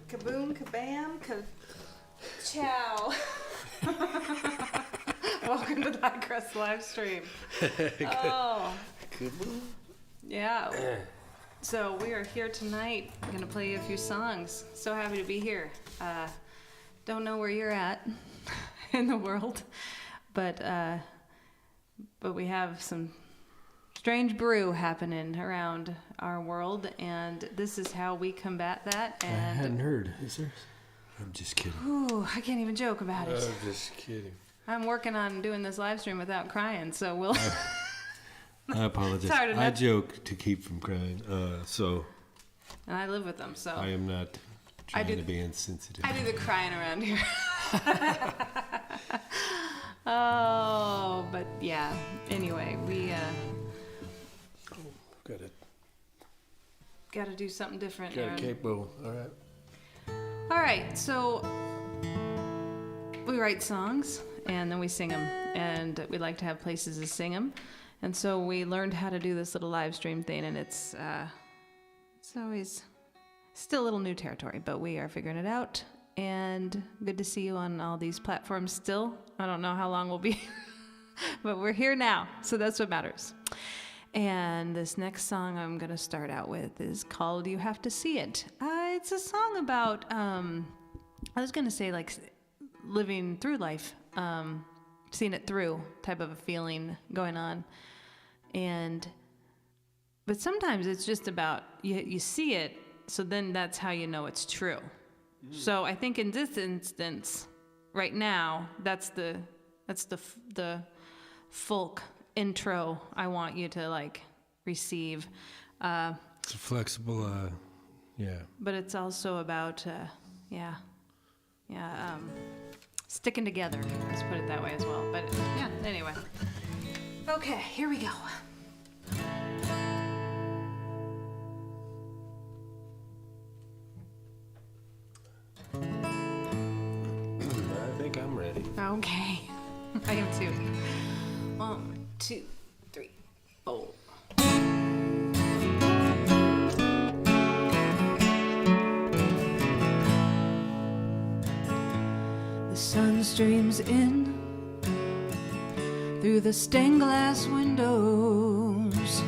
Kaboom, kabam, ciao. Welcome to the Crest live stream. Oh. Kaboom. Yeah. So we are here tonight. I'm going to play you a few songs. So happy to be here. Don't know where you're at in the world, but we have some strange brew happening around our world, and this is how we combat that. And I hadn't heard. Is there? I'm just kidding. Ooh, I can't even joke about it. I'm just kidding. I'm working on doing this live stream without crying, so we'll... I apologize. I joke to keep from crying, so... And I live with them, so... I am not trying to be insensitive. I do the crying around here. Oh, but yeah. Anyway, we got to do something different. Got a capo. All right. All right. So we write songs and then we sing them, and we like to have places to sing them. And so we learned how to do this little live stream thing, and it's always still a little new territory, but we are figuring it out. And good to see you on all these platforms still. I don't know how long we'll be, but we're here now, so that's what matters. And this next song I'm going to start out with is called You Have to See It. It's a song about, I was going to say like living through life, seeing it through type of a feeling going on. But sometimes it's just about, you see it, so then that's how you know it's true. So I think in this instance, right now, that's the folk intro I want you to like receive. It's a flexible, yeah. But it's also about, sticking together. Let's put it that way as well. But yeah, anyway. Okay, here we go. I think I'm ready. Okay. I am too. 1, 2, 3, 4. The sun streams in through the stained glass windows,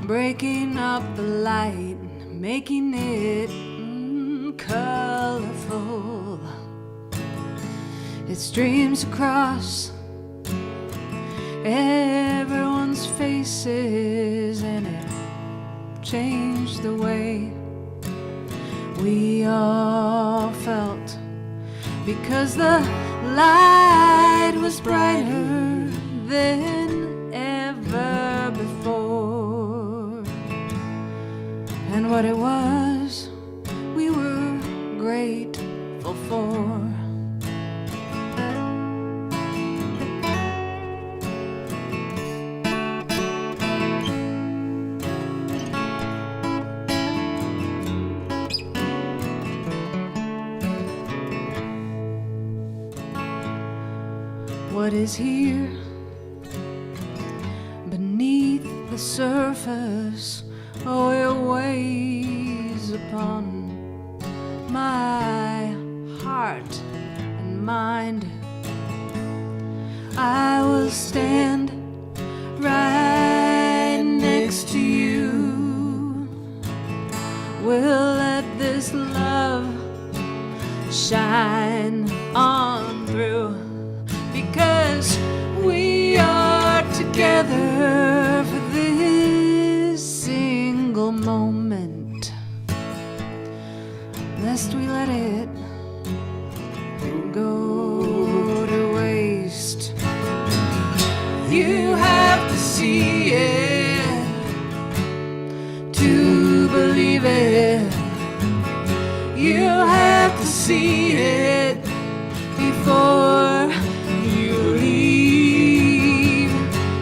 breaking up the light, making it colorful. It streams across everyone's faces, and it changed the way we all felt, because the light was brighter than ever before. And what it was we were grateful for. What is here beneath the surface? Oh, it weighs upon my heart and mind. I will stand right next to you. We'll let this love shine on through, because we are together for this single moment, lest we let it go to waste. You have to see it to believe it. You have to see it before you leave.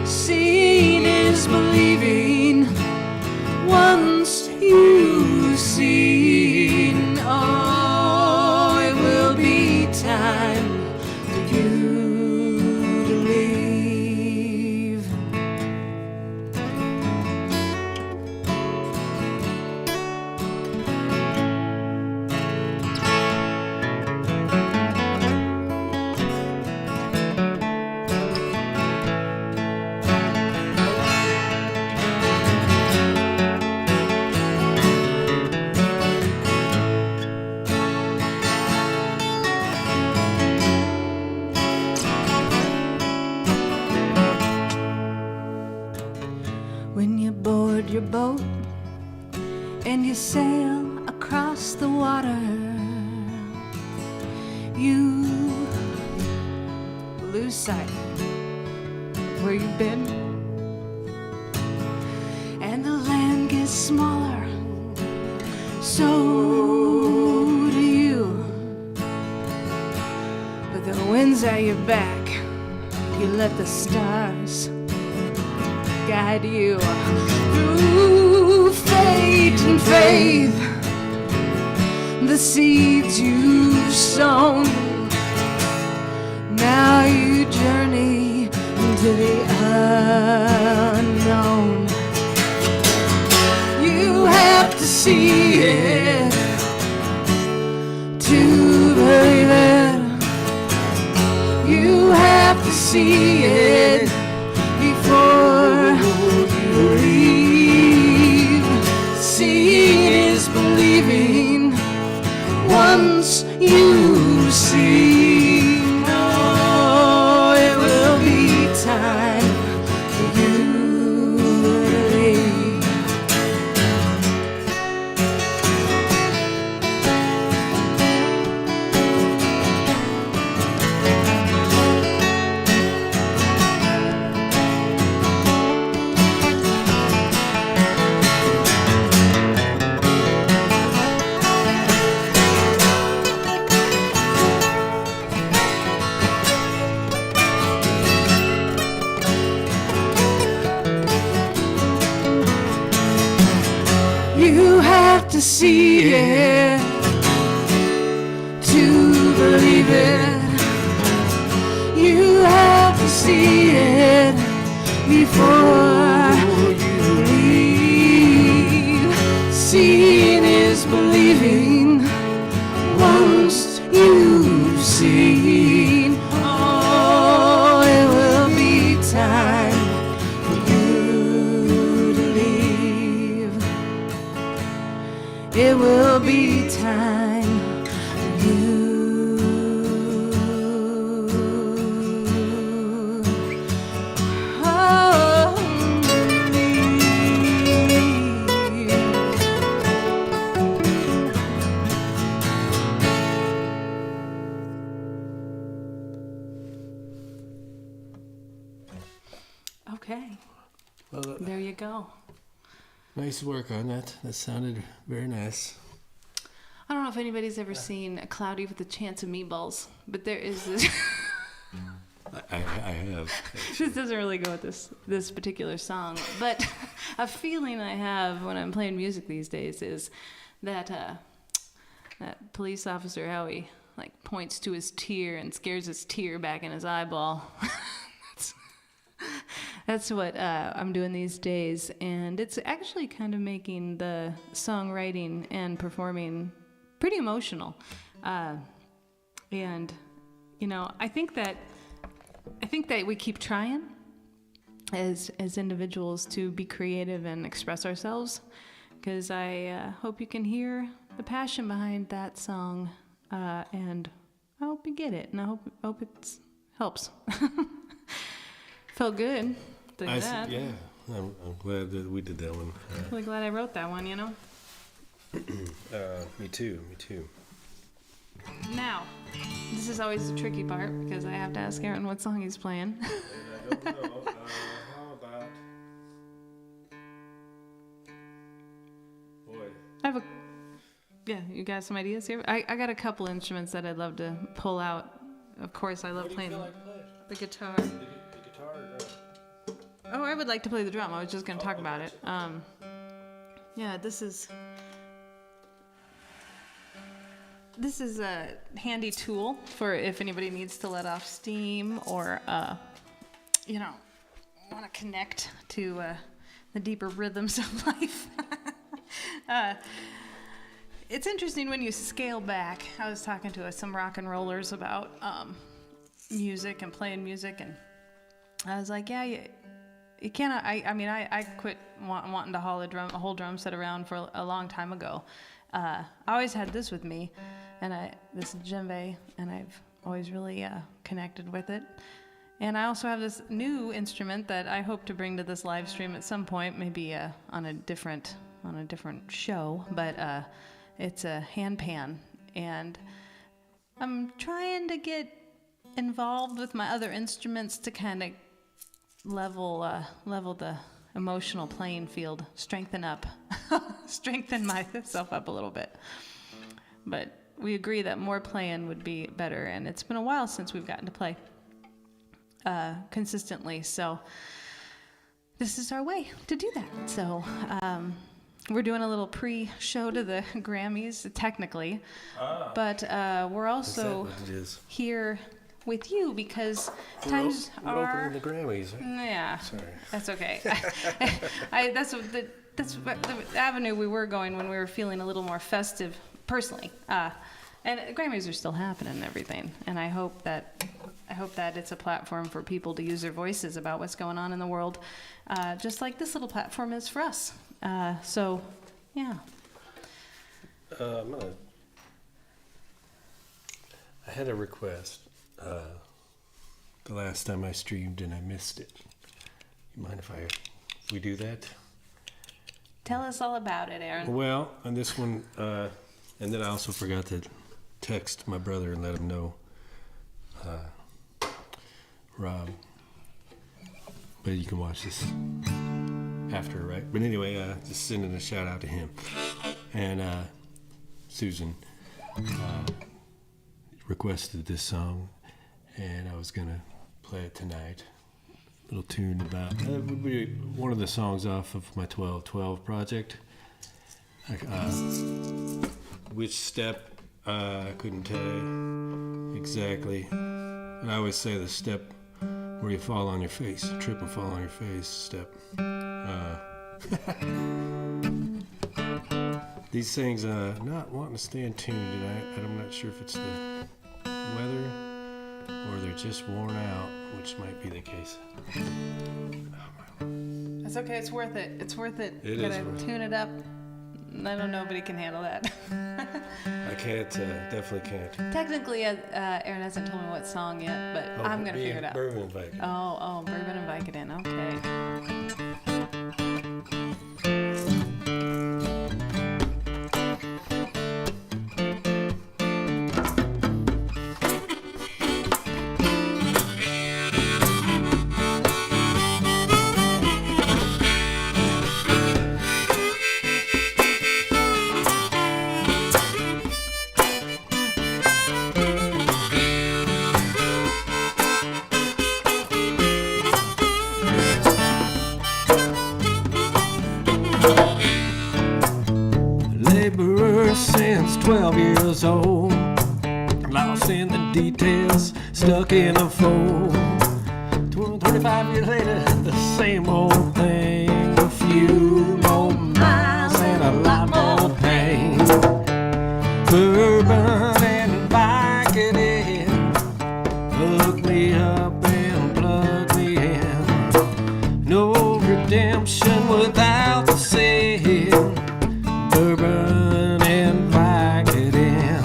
Seeing is believing. Once you've seen, oh, it will be time for you to leave. When you board your boat and you sail across the water, you lose sight of where you've been, and the land gets smaller, so do you. But the wind's at your back, you let the stars guide you through fate and faith. The seeds you've sown, now you journey into the unknown. You have to see it to believe it. You have to see it before you leave. Seeing is believing. Once you've seen, oh, it will be time for you to leave. You have to see it to believe it. You have to see it before you leave. Seeing is believing. Once you've seen, oh, it will be time for you to leave. It will be time for you. Oh, okay. Well, There you go. Nice work on that. That sounded very nice. I don't know if anybody's ever seen Cloudy with a Chance of Meatballs, but there is this. I have. This doesn't really go with this particular song, but a feeling I have when I'm playing music these days is that that police officer, how he like points to his tear and scares his tear back in his eyeball. That's what I'm doing these days, and it's actually kind of making the songwriting and performing pretty emotional. And you know, I think that we keep trying as individuals to be creative and express ourselves, because I hope you can hear the passion behind that song, and I hope you get it, and I hope it helps. Felt good. That. Yeah, I'm glad that we did that one. Really glad I wrote that one, you know? Me too. Now, this is always the tricky part, because I have to ask Aaron what song he's playing. And I don't know. How about... Boy. Yeah, you got some ideas here? I got a couple instruments that I'd love to pull out. Of course, I love playing the guitar. The guitar or drum? Oh, I would like to play the drum. I was just going to talk about it. Yeah, this is a handy tool for if anybody needs to let off steam or, you know, want to connect to the deeper rhythms of life. It's interesting when you scale back. I was talking to some rock and rollers about music and playing music, and I was like, yeah, you cannot. I quit wanting to haul a whole drum set around for a long time ago. I always had this with me, and this djembe, and I've always really connected with it. And I also have this new instrument that I hope to bring to this live stream at some point, maybe on a different show. But it's a handpan, and I'm trying to get involved with my other instruments to kind of level the emotional playing field, strengthen myself up a little bit. But we agree that more playing would be better, and it's been a while since we've gotten to play consistently, so this is our way to do that. So we're doing a little pre-show to the Grammys, technically, but we're also here with you because times we're are opening the Grammys. Right? Yeah, sorry, that's okay. That's the avenue we were going when we were feeling a little more festive, personally. And Grammys are still happening and everything, and I hope that it's a platform for people to use their voices about what's going on in the world, just like this little platform is for us. So, yeah. I had a request the last time I streamed and I missed it. You mind if we do that? Tell us all about it, Aaron. Well, on this one, and then I also forgot to text my brother and let him know, Rob. But you can watch this after, right? But anyway, just sending a shout out to him. And Susan requested this song, and I was going to play it tonight. A little tune about, it would be one of the songs off of my 1212 project. Which step, I couldn't tell you exactly. And I always say the step where you fall on your face, trip and fall on your face step. These things, not wanting to stay in tune tonight. I'm not sure if it's the weather or they're just worn out, which might be the case. That's okay. It's worth it. It's worth it. It Gotta is worth it. tune it up. I don't know. Nobody can handle that. I can't, definitely can't. Technically, Aaron hasn't told me what song yet, but I'm gonna figure it out. Bourbon and Vicodin. Oh, Bourbon and Vicodin. Okay. since 12 years old. Lost in the details, stuck in a fold. 25 years later, the same old thing. A few more miles and a lot more pain. Bourbon and Vicodin, hook me up and plug me in. No redemption without the sin. Bourbon and Vicodin.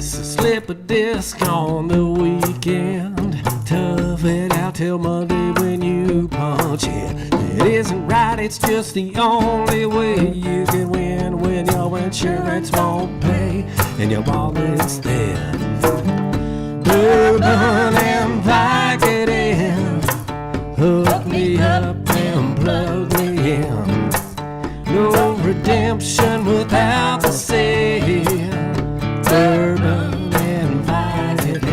Slip a disc on the weekend. Tough it out till Monday when you punch it. It isn't right, it's just the only way you can win when your insurance won't pay and your wallet's thin. Bourbon and Vicodin, hook me up and plug me in. No redemption without the sin. Bourbon and Vicodin.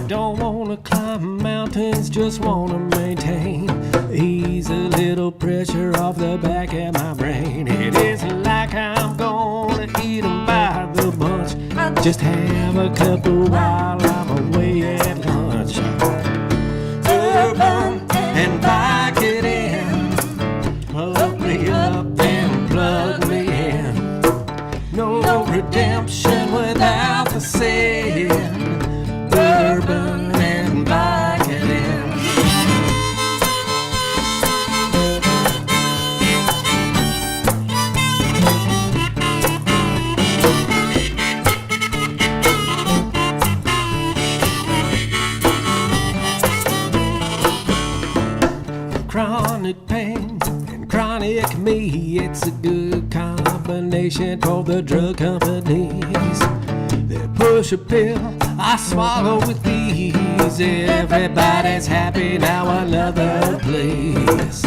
Don't wanna climb mountains, just wanna maintain. Ease a little pressure off the back of my brain. It isn't like I'm gonna eat 'em by the bunch. Just have a couple while I'm away at lunch. Bourbon and Vicodin, hook me up and plug me in. No redemption without the sin. Bourbon and Vicodin. Chronic pain and chronic me, it's a good combination for the drug companies. They push a pill, I swallow with ease. Everybody's happy now, another please.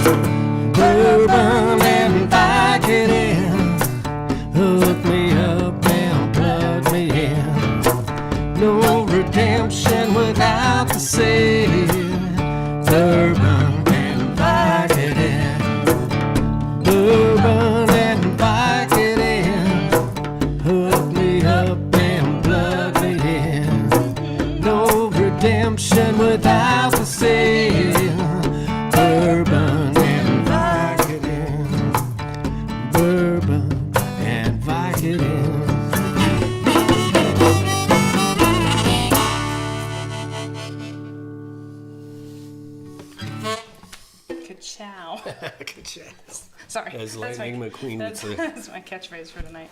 Bourbon and Vicodin, hook me up and plug me in. No redemption without the sin. Bourbon and Vicodin. Bourbon and Vicodin, hook me up and plug me in. No redemption without the sin. Bourbon and Vicodin. Bourbon and Vicodin. Ka-chow. Good job. Sorry. As Lightning McQueen would say. That's my catchphrase for tonight.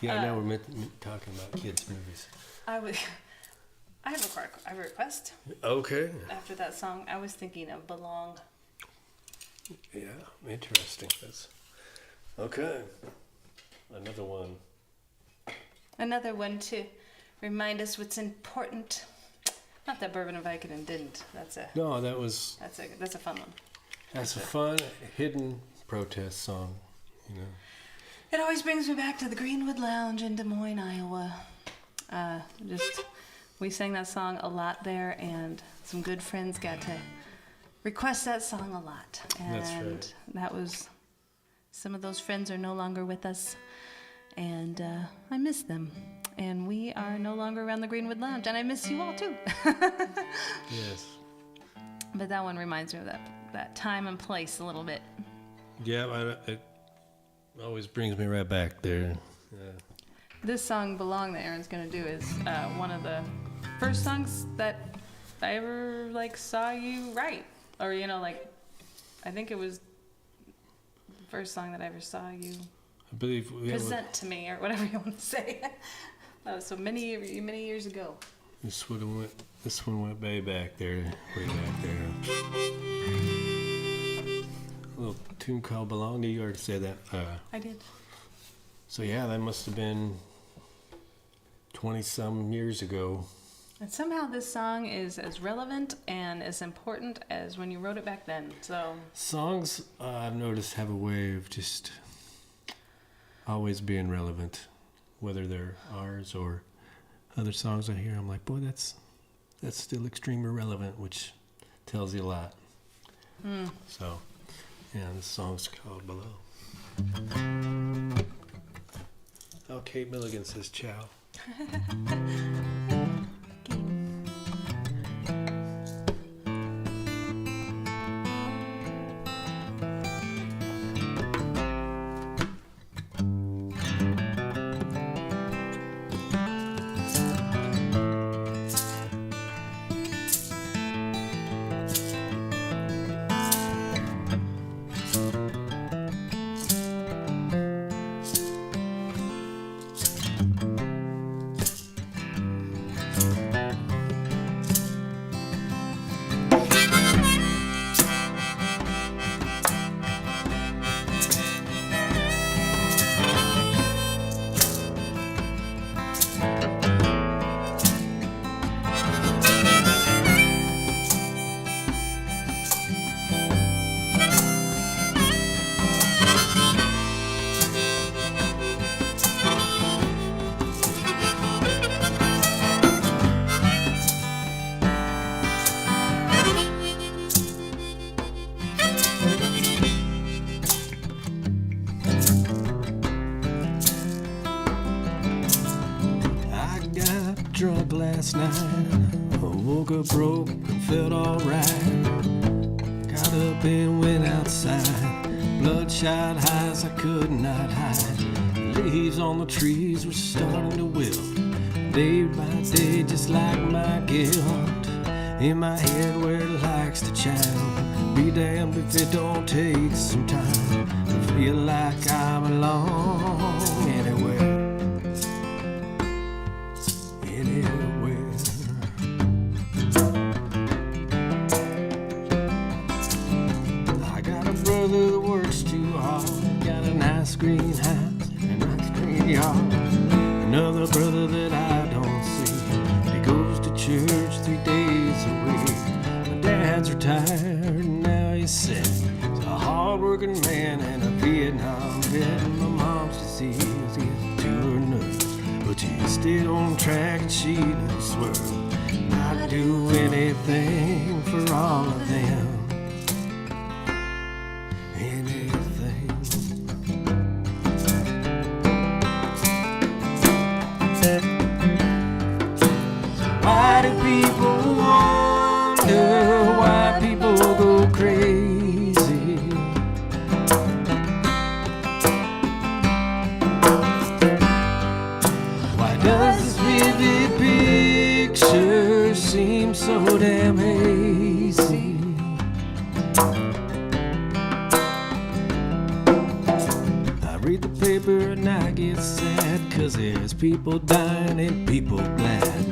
Yeah, now we're talking about kids' movies. I have a request Okay. after that song. I was thinking of Belong. Yeah, interesting. That's okay. Another one. Another one to remind us what's important. Not that Bourbon and Vicodin didn't. No, that was That's a fun one. that's a fun hidden protest song. You know. It always brings me back to the Greenwood Lounge in Des Moines, Iowa. We sang that song a lot there, and some good friends got to request that song a lot. And That's right. that was, some of those friends are no longer with us, and I miss them. And we are no longer around the Greenwood Lounge, and I miss you all too. Yes. But that one reminds me of that time and place a little bit. Yeah, it always brings me right back there. Yeah. This song, Belong, that Aaron's going to do is one of the first songs that I ever, saw you write. Or, I think it was the first song that I ever saw you I believe present to me, or whatever you want to say. So many years ago. This one went way back there. A little tune called Belong to You. You already said that. I did. So yeah, that must have been 20-some years ago. And somehow this song is as relevant and as important as when you wrote it back then. So Songs, I've noticed, have a way of just always being relevant, whether they're ours or other songs I hear. I'm like, boy, that's still extremely relevant, which tells you a lot. So, yeah, this song's called Below. Oh, Kate Milligan says ciao. Drunk last night, I woke up broke and felt alright. Got up and went outside, bloodshot eyes I could not hide. Leaves on the trees were starting to wilt, day by day just like my guilt. In my head where it likes to chime, be damned if it don't take some time to feel like I belong anywhere. Brother works too hard, got a nice green house and a nice green yard. Another brother that I don't see, he goes to church 3 days a week. My dad's retired and now he's sick. He's a hard-working man and a Vietnam vet. My mom's disease gets to her nerves, but she's still on track and she doesn't swerve. I'd do anything for all of them. Why do people wonder why people go crazy? Why does this vivid picture seem so damn hazy? I read the paper and I get sad, 'cause there's people dying and people glad.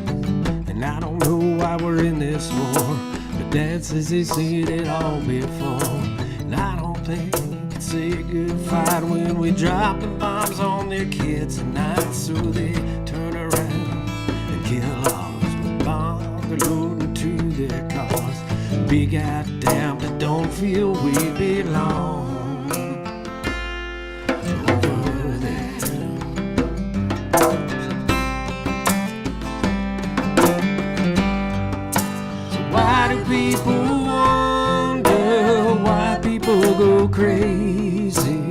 And I don't know why we're in this war, but Dad says he's seen it all before. And I don't think it's a good fight when we drop the bombs on their kids at night. So they turn around and kill ours with bombs they're loading to their cars. Be goddamn, but don't feel we belong over there. Why do people wonder why people go crazy?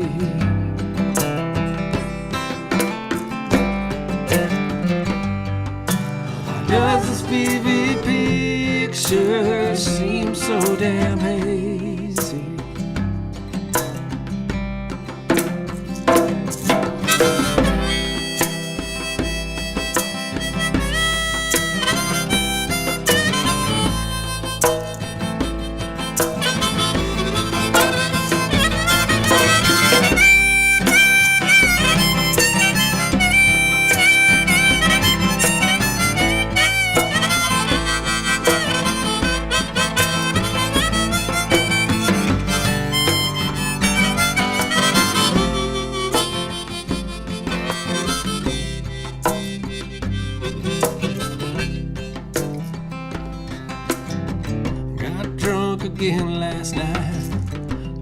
Why does this vivid picture seem so damn hazy?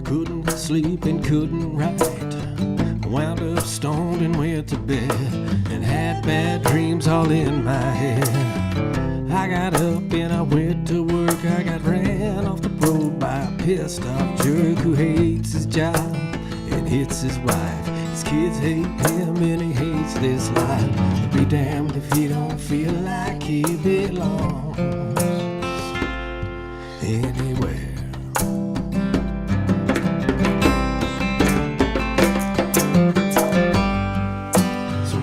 Couldn't sleep and couldn't write. Wound up stoned and went to bed, and had bad dreams all in my head. I got up and I went to work. I got ran off the road by a pissed off jerk who hates his job and hits his wife. His kids hate him and he hates this life. Be damned if he don't feel like he belongs anywhere.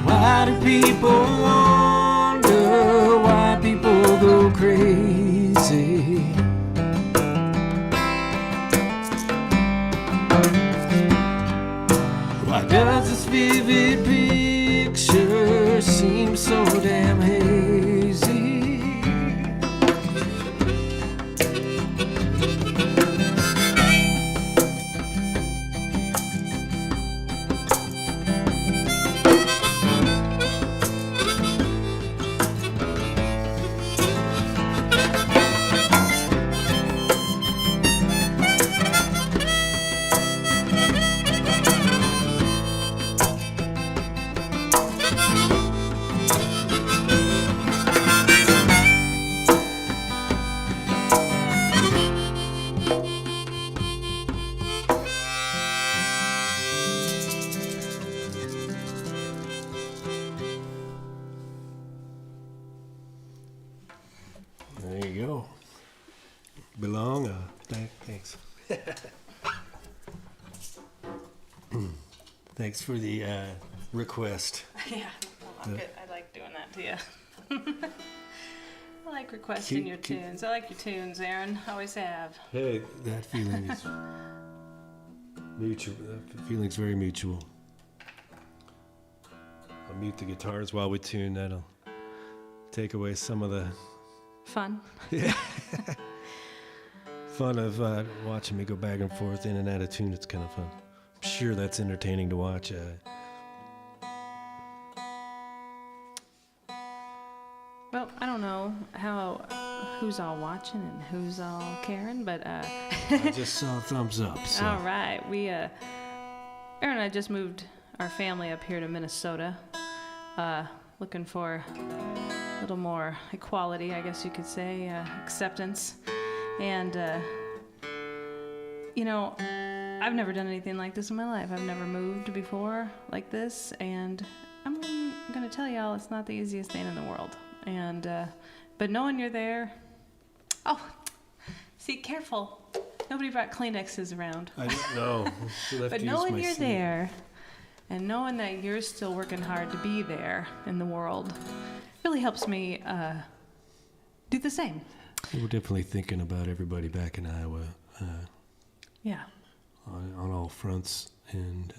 Why do people wonder why people go crazy? Why does this vivid picture seem so damn hazy? There you go. Belong? Thanks. Thanks for the request. Yeah, I like doing that to you. I like requesting your tunes. I like your tunes, Aaron. Always have. Hey, that feeling is mutual. That feeling's very mutual. I'll mute the guitars while we tune. That'll take away some of the Fun. yeah. fun of watching me go back and forth in and out of tune. It's kind of fun. I'm sure that's entertaining to watch. Well, I don't know who's all watching and who's all caring, but I just saw a thumbs up. So. all right. Aaron and I just moved our family up here to Minnesota, looking for a little more equality, I guess you could say, acceptance. And, I've never done anything like this in my life. I've never moved before like this, and I'm going to tell y'all it's not the easiest thing in the world. And, but knowing you're there, see, careful. Nobody brought Kleenexes around. I don't know. But knowing you're there, and knowing that you're still working hard to be there in the world, really helps me do the same. We're definitely thinking about everybody back in Iowa. Yeah. On all fronts, and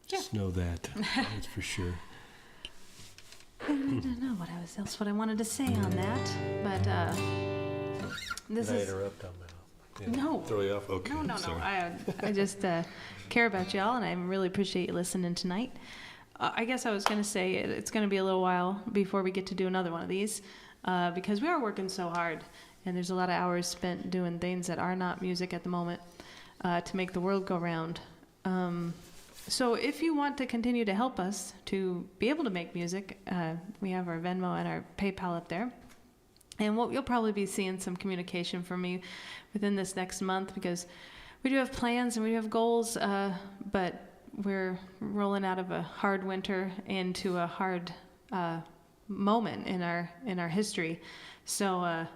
just know that. That's for sure. I don't know what I wanted to say on that, but this Did I is. interrupt on that? No. Throw you off? Okay. No. Sorry. I just care about y'all, and I really appreciate you listening tonight. I guess I was going to say it's going to be a little while before we get to do another one of these, because we are working so hard, and there's a lot of hours spent doing things that are not music at the moment to make the world go round. So if you want to continue to help us to be able to make music, we have our Venmo and our PayPal up there. And you'll probably be seeing some communication from me within this next month, because we do have plans and we do have goals, but we're rolling out of a hard winter into a hard moment in our history. So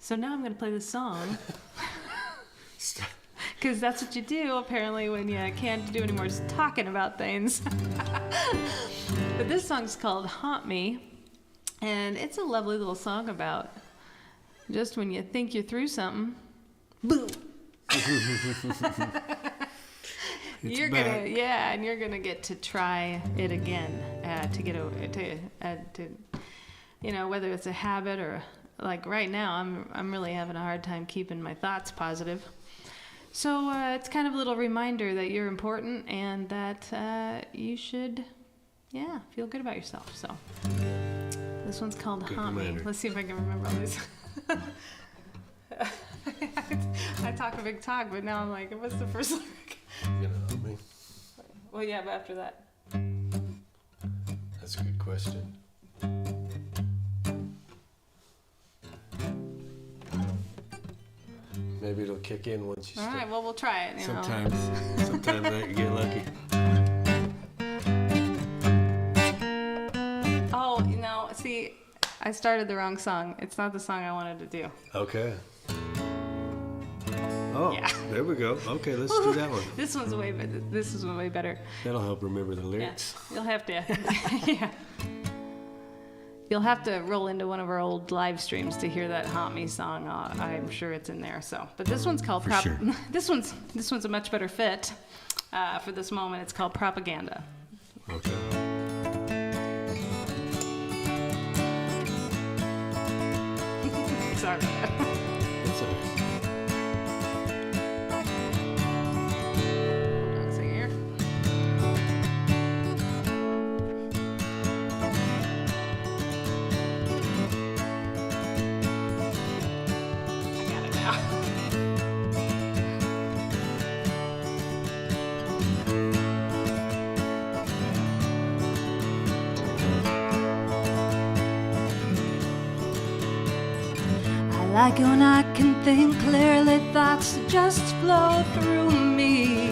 So now I'm going to play this song. Because that's what you do, apparently, when you can't do any more just talking about things. But this song's called Haunt Me. And it's a lovely little song about just when you think you're through something, boom. You're gonna get to try it again to get over to whether it's a habit or like right now I'm really having a hard time keeping my thoughts positive. So it's kind of a little reminder that you're important and that you should feel good about yourself. So This one's called Good Haunt Me. reminder. Let's see if I can remember all these. I talk a big talk, but now I'm like, what's the first lyric? You gonna help me? Well, yeah, but after that. That's a good question. Maybe it'll kick in once you All start. right, well, we'll try it. You know. Sometimes you get lucky. Oh, see, I started the wrong song. It's not the song I wanted to do. Okay. Oh, Yeah. there we go. Okay, let's do that one. This one's way better. This is way better. That'll help remember the Yeah, lyrics. you'll have to. Yeah. You'll have to roll into one of our old live streams to hear that Haunt Me song. I'm sure it's in there. So, but this one's called sure. This one's a much better fit for this moment. It's called Propaganda. Okay. Sorry about that. That's all right. Hold on a second here. I got it now. I like it when I can think clearly, thoughts just flow through me.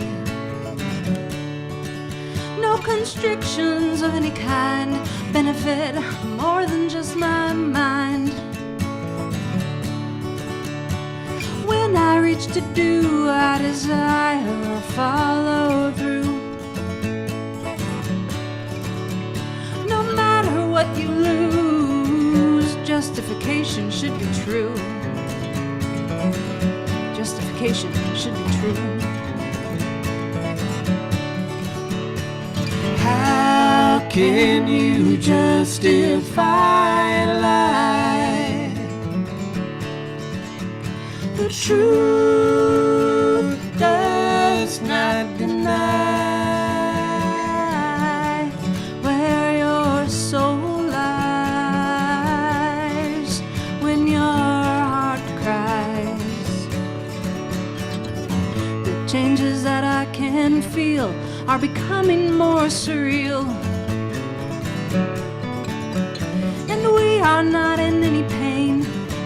No constrictions of any kind benefit more than just my mind. When I reach to do, I desire or follow through. No matter what you lose, justification should be true. Justification should be true. How can you justify a lie? The truth does not deny where your soul lies when your heart cries. The changes that I can feel are becoming more surreal, and we are not in any pain.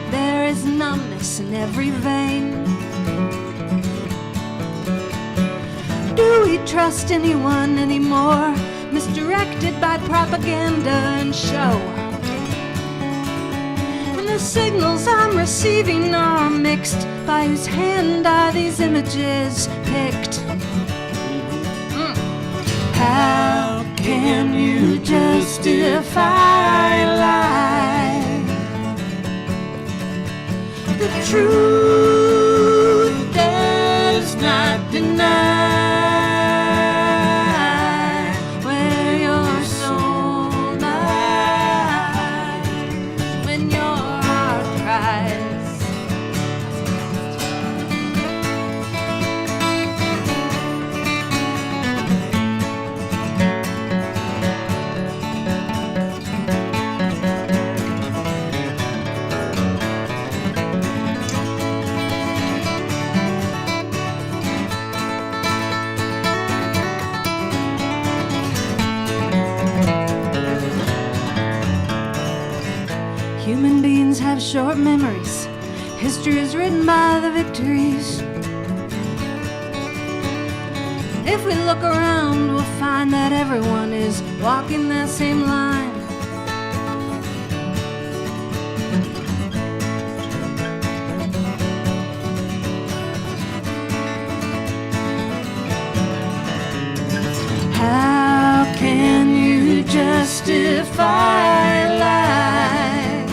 There is numbness in every vein. Do we trust anyone anymore? Misdirected by propaganda and show. And the signals I'm receiving are mixed. By whose hand are these images picked? How can you justify a lie? The truth does not deny where your soul lies when your heart cries. Human beings have short memories. History is written by the victories. If we look around, we'll find that everyone is walking that same line. How can you justify a lie?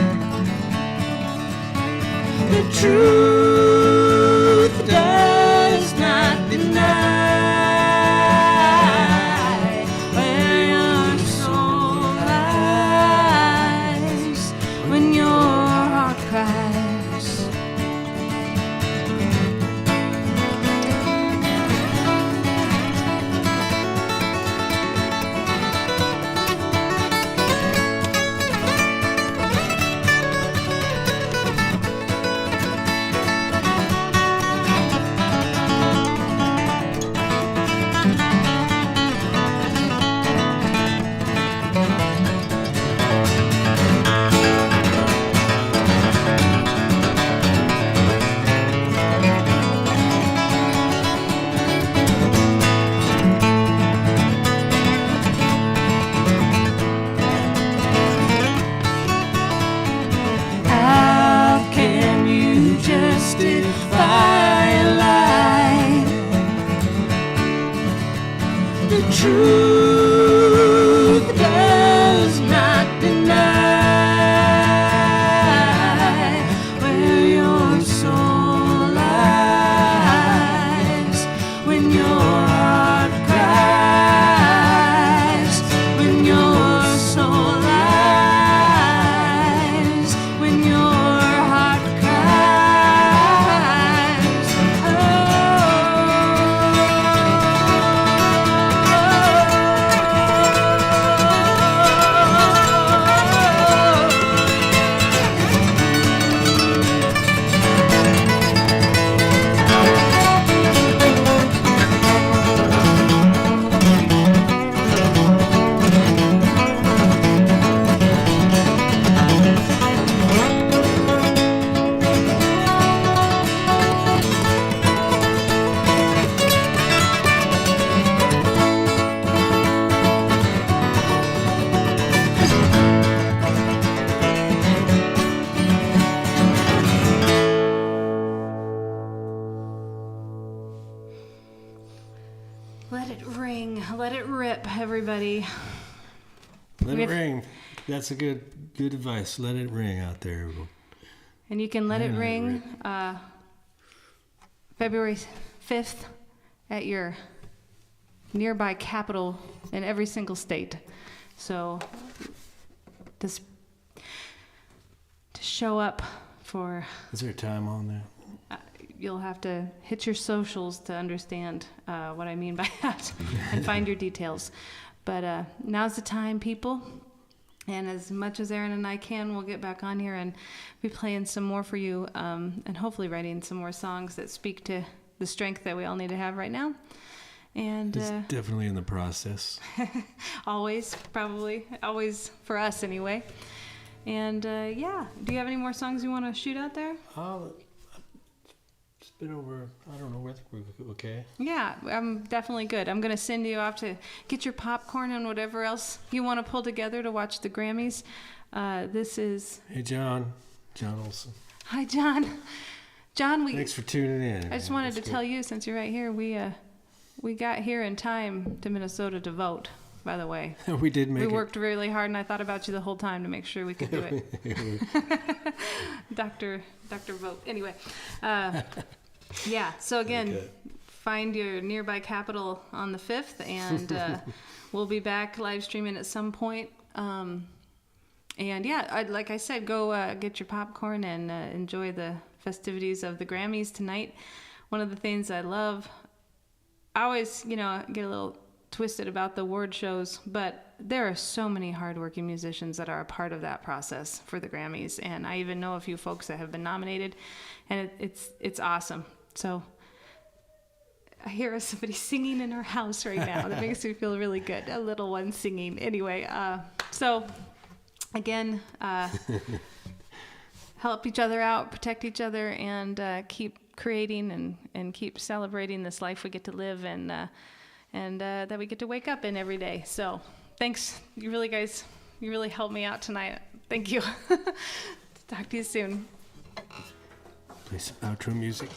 The truth does not deny where your soul lies when your heart cries. truth does not deny where your soul lies when your heart cries, when your soul lies, when your heart cries. Let it ring. Let it rip, everybody. Let it ring. That's a good advice. Let it ring out there, everyone. And you can let it ring February 5th at your nearby capital in every single state. So to show up for... Is there a time on that? You'll have to hit your socials to understand what I mean by that and find your details. But now's the time, people. And as much as Aaron and I can, we'll get back on here and be playing some more for you and hopefully writing some more songs that speak to the strength that we all need to have right now. And it's definitely in the process. Always, probably. Always for us, anyway. And yeah, do you have any more songs you want to shoot out there? It's been over, I don't know, I think we're okay. Yeah, I'm definitely good. I'm going to send you off to get your popcorn and whatever else you want to pull together to watch the Grammys. This is... Hey, John Olson. Hi, John. John, thanks for tuning in. I just wanted to tell you, since you're right here, we got here in time to Minnesota to vote, by the way. We did make it. We worked really hard, and I thought about you the whole time to make sure we could do it. Dr. Vote. Anyway, yeah, so again, find your nearby capital on the 5th, and we'll be back live streaming at some point. And yeah, like I said, go get your popcorn and enjoy the festivities of the Grammys tonight. One of the things I love, I always, get a little twisted about the award shows, but there are so many hardworking musicians that are a part of that process for the Grammys, and I even know a few folks that have been nominated, and it's awesome. So I hear somebody singing in our house right now. That makes me feel really good. A little one singing. Anyway, so again, help each other out, protect each other, and keep creating and keep celebrating this life we get to live, and that we get to wake up in every day. So thanks. You really helped me out tonight. Thank you. Talk to you soon. Play some outro music.